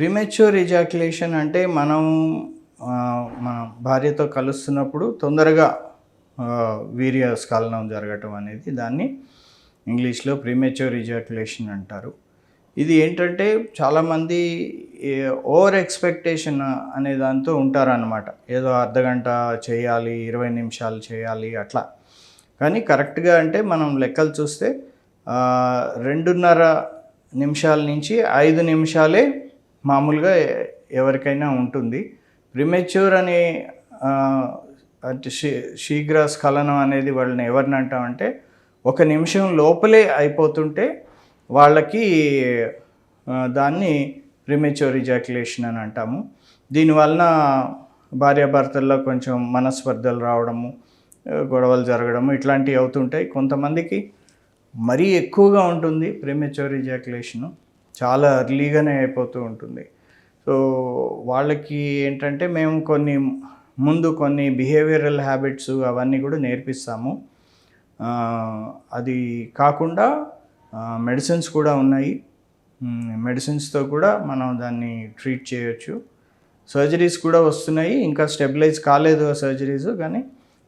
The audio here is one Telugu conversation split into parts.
ప్రీమెచ్యూర్ ఇజాక్యులేషన్ అంటే మనం మన భార్యతో కలుస్తున్నప్పుడు తొందరగా వీర్యస్ఖలనం జరగటం అనేది దాన్ని ఇంగ్లీష్లో ప్రీమెచ్యూర్ ఇజాక్యులేషన్ అంటారు. ఇది ఏంటంటే చాలామంది ఓవర్ ఎక్స్పెక్టేషన్ అనే దాంతో ఉంటారన్నమాట. ఏదో అర్ధగంట చేయాలి, 20 నిమిషాలు చేయాలి అట్లా. కానీ కరెక్ట్గా అంటే మనం లెక్కలు చూస్తే 2.5 నిమిషాల నుంచి 5 నిమిషాలే మామూలుగా ఎవరికైనా ఉంటుంది. ప్రీమెచ్యూర్ అనే అంటే శీఘ్ర స్ఖలనం అనేది వాళ్ళని ఎవరిని అంటామంటే 1 నిమిషం లోపలే అయిపోతుంటే వాళ్ళకి దాన్ని ప్రీమెచ్యూర్ ఇజాక్యులేషన్ అని అంటాము. దీనివలన భార్యాభర్తల్లో కొంచెం మనస్పర్ధలు రావడము, గొడవలు జరగడము ఇట్లాంటివి అవుతుంటాయి. కొంతమందికి మరీ ఎక్కువగా ఉంటుంది ప్రీమెచ్యూర్ ఇజాక్యులేషను, చాలా ఎర్లీగానే అయిపోతూ ఉంటుంది. సో వాళ్ళకి ఏంటంటే మేము కొన్ని బిహేవియరల్ హ్యాబిట్స్ అవన్నీ కూడా నేర్పిస్తాము. అది కాకుండా మెడిసిన్స్ కూడా ఉన్నాయి. మెడిసిన్స్తో కూడా మనం దాన్ని ట్రీట్ చేయొచ్చు. సర్జరీస్ కూడా వస్తున్నాయి. ఇంకా స్టెబిలైజ్ కాలేదు ఆ సర్జరీస్, కానీ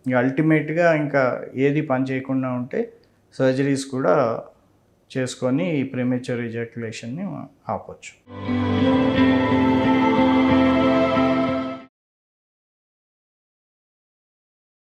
ఇంకా అల్టిమేట్గా ఇంకా ఏది పని చేయకుండా ఉంటే సర్జరీస్ కూడా చేసుకొని ఈ ప్రీమెచ్యూర్ ఇజాక్యులేషన్ని ఆపొచ్చు.